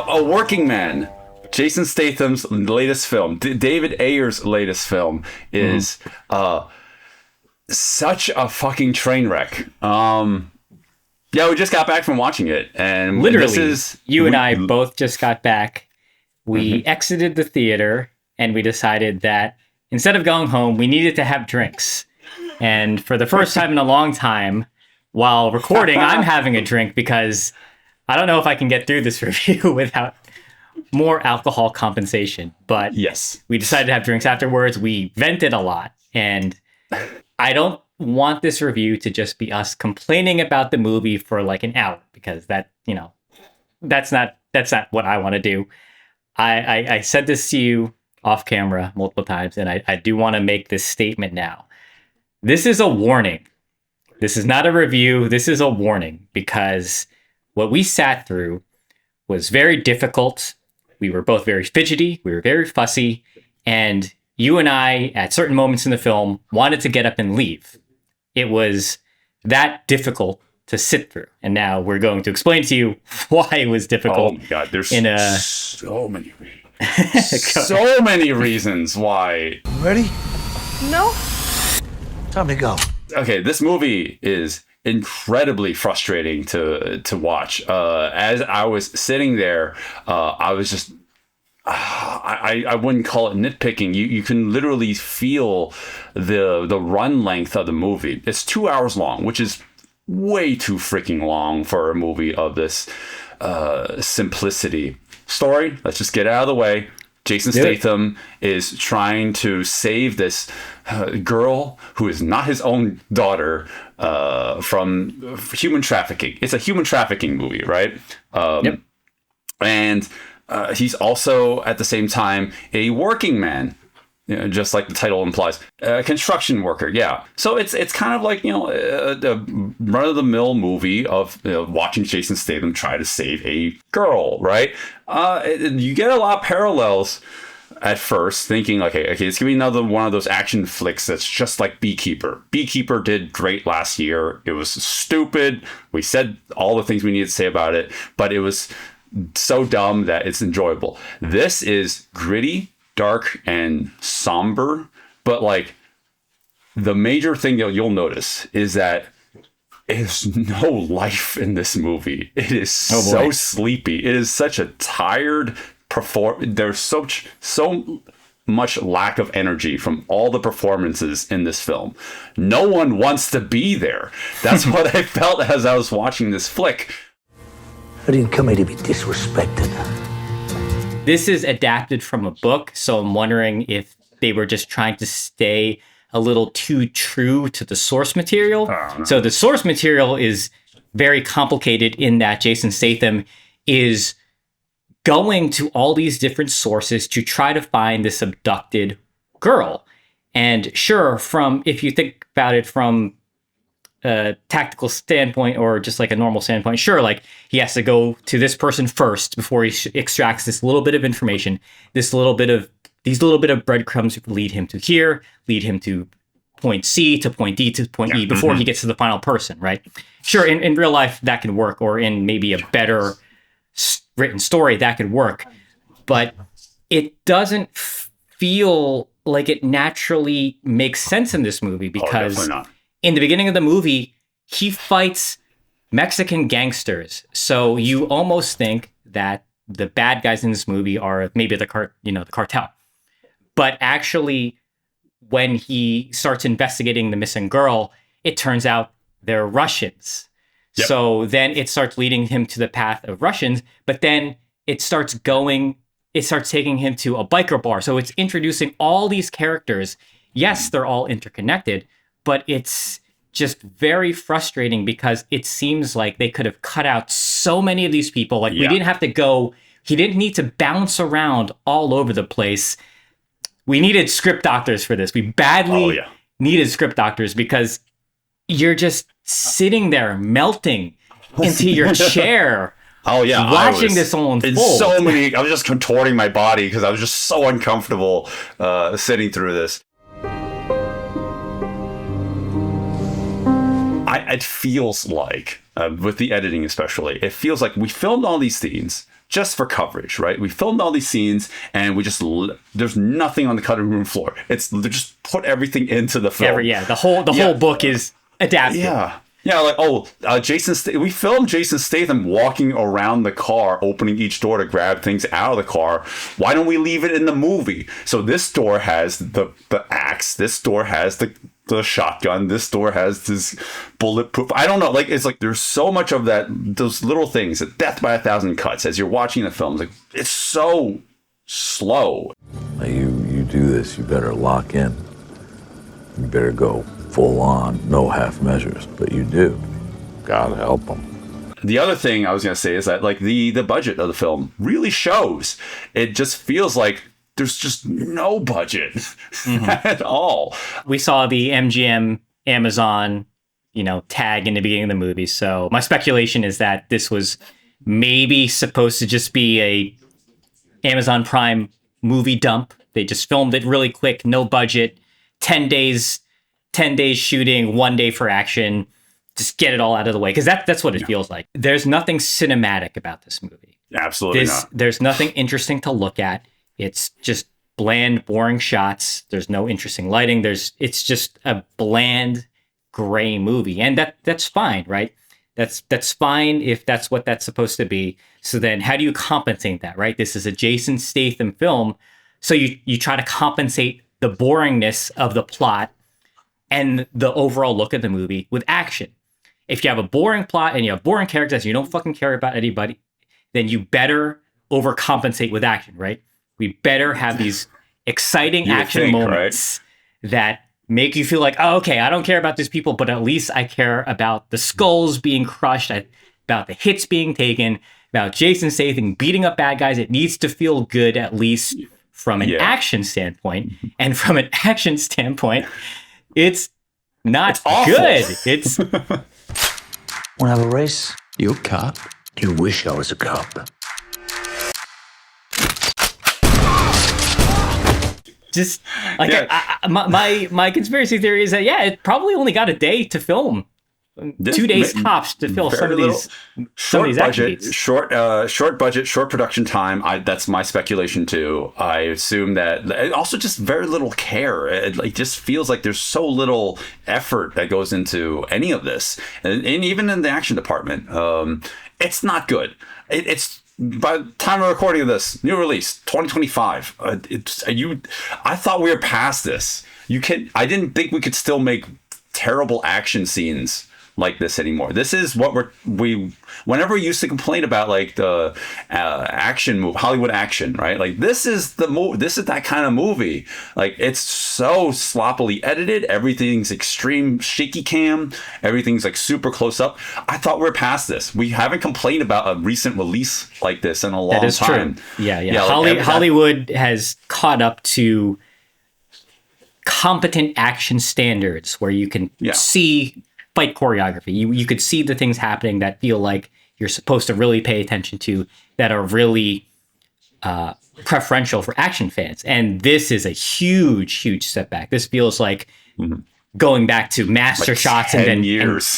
A Working Man, Jason Statham's latest film, David Ayer's latest film, is such a fucking train wreck. Yeah, we just got back from watching it, and literally, you and I both just got back. We exited the theater, and we decided that instead of going home, we needed to have drinks. And for the first time in a long time, while recording, I'm having a drink because I don't know if I can get through this review without more alcohol compensation. But yes, we decided to have drinks afterwards. We vented a lot. And I don't want this review to just be us complaining about the movie for like an hour, because that, that's not what I want to do. I said this to you off camera multiple times, and I do want to make this statement now. This is a warning. This is not a review. This is a warning, because what we sat through was very difficult. We were both very fidgety. We were very fussy. And you and I, at certain moments in the film, wanted to get up and leave. It was that difficult to sit through. And now we're going to explain to you why it was difficult. Oh my God, there's so many reasons. So many reasons why. Ready? No. Time to go. Okay, this movie is incredibly frustrating to watch. As I was sitting there, I was just... I wouldn't call it nitpicking. You can literally feel the run length of the movie. It's 2 hours long, which is way too freaking long for a movie of this simplicity. Story, let's just get it out of the way. Jason Statham is trying to save this girl who is not his own daughter from human trafficking. It's a human trafficking movie, right? And he's also, at the same time, a working man, just like the title implies. A construction worker, yeah. So it's kind of like, a run-of-the-mill movie of watching Jason Statham try to save a girl, right? You get a lot of parallels at first, thinking, okay, it's going to be another one of those action flicks that's just like Beekeeper. Beekeeper did great last year. It was stupid. We said all the things we needed to say about it, but it was so dumb that it's enjoyable. This is gritty, dark, and somber, but like the major thing you'll notice is that there's no life in this movie. It is so sleepy. It is such a tired there's so much lack of energy from all the performances in this film. No one wants to be there. That's what I felt as I was watching this flick. I didn't come here to be disrespected. This is adapted from a book, so I'm wondering if they were just trying to stay a little too true to the source material. So the source material is very complicated in that Jason Statham is going to all these different sources to try to find this abducted girl. And sure, if you think about it from a tactical standpoint or just like a normal standpoint, sure, like he has to go to this person first before he extracts this little bit of information. These little bit of breadcrumbs lead him to here, lead him to point C to point D to point E before he gets to the final person, right? Sure, in real life that can work, or in maybe a better written story that could work, but it doesn't feel like it naturally makes sense in this movie, because in the beginning of the movie, he fights Mexican gangsters. So you almost think that the bad guys in this movie are maybe the cartel. But actually, when he starts investigating the missing girl, it turns out they're Russians. Yep. So then it starts leading him to the path of Russians, but then it starts taking him to a biker bar. So it's introducing all these characters. Yes, they're all interconnected, but it's just very frustrating because it seems like they could have cut out so many of these people. Like he didn't need to bounce around all over the place. we needed script doctors for this. We badly yeah. needed script doctors because you're just sitting there melting into your chair. Oh yeah, watching this all unfold. I was just contorting my body because I was just so uncomfortable sitting through this. It feels like, with the editing especially, it feels like we filmed all these scenes just for coverage, right? We filmed all these scenes and we just, there's nothing on the cutting room floor. They just put everything into the film. The whole book is adapted. Yeah. Yeah, like, we filmed Jason Statham walking around the car, opening each door to grab things out of the car. Why don't we leave it in the movie? So this door has the axe. This door has the shotgun. This door has this bulletproof. I don't know. Like, it's like there's so much of that, those little things, death by 1,000 cuts as you're watching the film. Like, it's so slow. You do this, you better lock in. You better go full on, no half measures, but you do. God help them. The other thing I was going to say is that, like, the budget of the film really shows. It just feels like there's just no budget at all. We saw the MGM Amazon, tag in the beginning of the movie. So my speculation is that this was maybe supposed to just be a Amazon Prime movie dump. They just filmed it really quick, no budget, 10 days shooting, 1 day for action. Just get it all out of the way. Because that's what it feels like. There's nothing cinematic about this movie. Absolutely not. There's nothing interesting to look at. It's just bland, boring shots. There's no interesting lighting. It's just a bland, gray movie. And that's fine, right? That's fine if that's what that's supposed to be. So then how do you compensate that, right? This is a Jason Statham film. So you try to compensate the boringness of the plot and the overall look of the movie with action. If you have a boring plot and you have boring characters and you don't fucking care about anybody, then you better overcompensate with action, right? We better have these exciting action moments that make you feel like, oh, okay, I don't care about these people, but at least I care about the skulls being crushed, about the hits being taken, about Jason Statham beating up bad guys. It needs to feel good, at least from an action standpoint. And from an action standpoint, it's not good. It's Wanna have a race? You a cop? You wish I was a cop. just like my conspiracy theory is that it probably only got a day to film. 2 days tops to film some of these short budget, short production time. That's my speculation too. I assume that also just very little care. It just feels like there's so little effort that goes into any of this, and even in the action department, it's not good. It's by the time of recording of this, new release 2025. I thought we were past this. I didn't think we could still make terrible action scenes like this anymore. This is what whenever we used to complain about, like the action movie, Hollywood action, right? Like this is that kind of movie. Like it's so sloppily edited. Everything's extreme shaky cam. Everything's like super close up. I thought we're past this. We haven't complained about a recent release like this in a long time. That is true. Yeah. Hollywood has caught up to competent action standards where you can see fight choreography. You could see the things happening that feel like you're supposed to really pay attention to, that are really preferential for action fans. And this is a huge setback. This feels like going back to master like shots and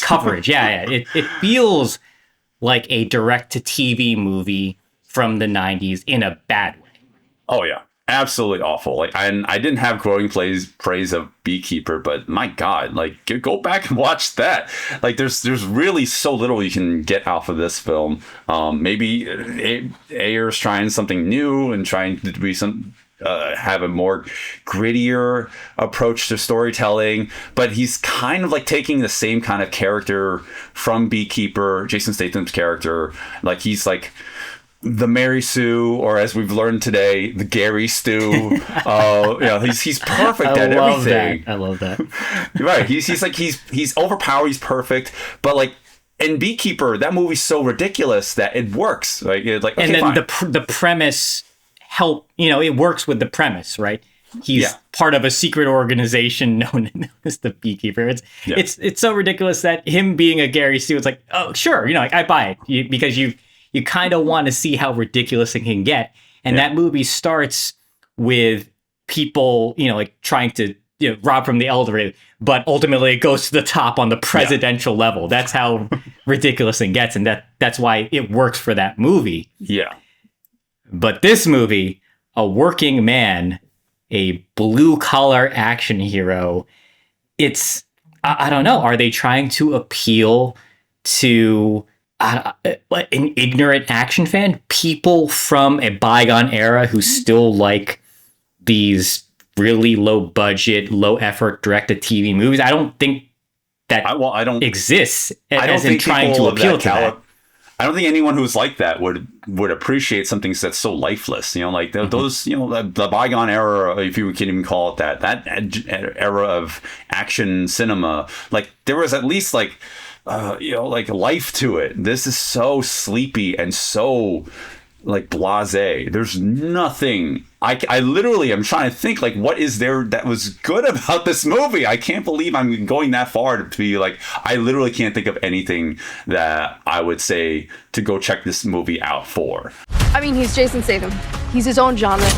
coverage. It feels like a direct-to-TV movie from the 90s in a bad way. Oh, yeah. Absolutely awful. Like, I didn't have growing praise of Beekeeper, but my God, like, go back and watch that. Like, there's really so little you can get off of this film. Maybe Ayer's trying something new and trying to be have a more grittier approach to storytelling, but he's kind of like taking the same kind of character from Beekeeper, Jason Statham's character. Like, he's like the Mary Sue, or as we've learned today, the Gary Stu. He's perfect at everything. I love that. Right. He's overpowered. He's perfect. But like in Beekeeper, that movie's so ridiculous that it works. Like, okay, and then fine. the premise it works with the premise, right? he's part of a secret organization known as the Beekeeper. It's so ridiculous that him being a Gary Stewart's like, oh sure, like I buy it because you kind of want to see how ridiculous it can get. And that movie starts with people, like trying to rob from the elevator, but ultimately it goes to the top on the presidential level. That's how ridiculous it gets, and that's why it works for that movie. Yeah. But this movie, a working man, a blue-collar action hero, it's, I don't know, are they trying to appeal to an ignorant action fan? People from a bygone era who still like these really low-budget, low-effort direct-to-TV movies? I don't think that exists as in trying to appeal to that. I don't think anyone who's like that would appreciate something that's so lifeless. Like those, the bygone era, if you can even call it that era of action cinema. Like there was at least like life to it. This is so sleepy and so like blasé. There's nothing. I literally am trying to think like what is there that was good about this movie. I can't believe I'm going that far to be like, I literally can't think of anything that I would say to go check this movie out for. I mean, he's Jason Statham. He's his own genre.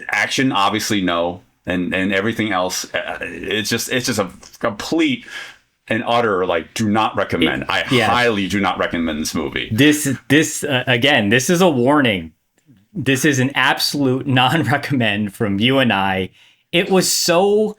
Action, obviously no, and everything else, it's just a complete and utter like do not recommend. I highly do not recommend this movie. This again, this is a warning. This is an absolute non-recommend from you and I. It was so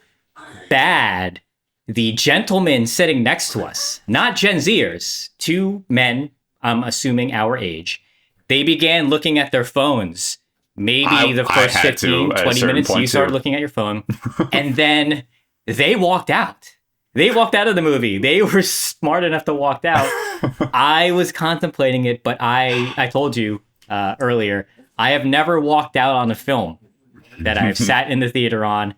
bad. The gentleman sitting next to us, not Gen Zers, two men, I'm assuming our age, they began looking at their phones. Maybe the first 15, 20 minutes you started looking at your phone. And then they walked out. They walked out of the movie. They were smart enough to walk out. I was contemplating it, but I told you earlier, I have never walked out on a film that I've sat in the theater on.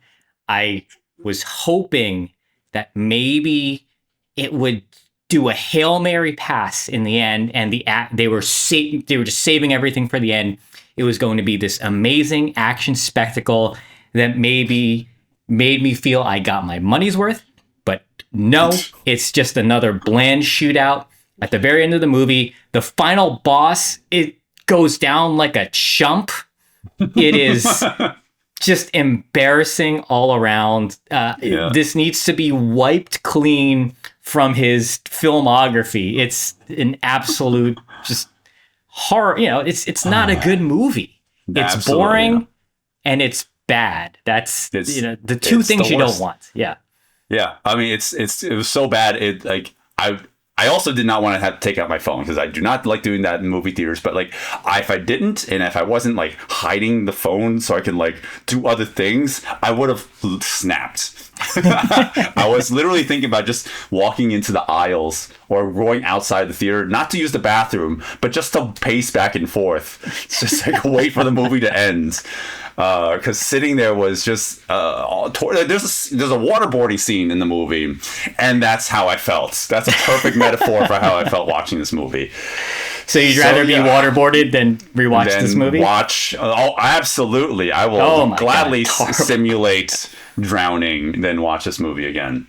I was hoping that maybe it would do a Hail Mary pass in the end, and they were just saving everything for the end. It was going to be this amazing action spectacle that maybe made me feel I got my money's worth. But no, it's just another bland shootout. At the very end of the movie, the final boss, it goes down like a chump. It is just embarrassing all around. This needs to be wiped clean from his filmography. It's an absolute just horror. It's not a good movie. It's boring and it's bad. That's the two things you don't want. Yeah. Yeah, I mean, it was so bad. I also did not want to have to take out my phone because I do not like doing that in movie theaters. But like, if I didn't, and if I wasn't like hiding the phone so I can like do other things, I would have snapped. I was literally thinking about just walking into the aisles or going outside the theater, not to use the bathroom, but just to pace back and forth, just like wait for the movie to end. Because sitting there was just there's a waterboarding scene in the movie, and that's how I felt. That's a perfect metaphor for how I felt watching this movie. So you'd rather be waterboarded than rewatch this movie? Absolutely. I will gladly simulate drowning than watch this movie again.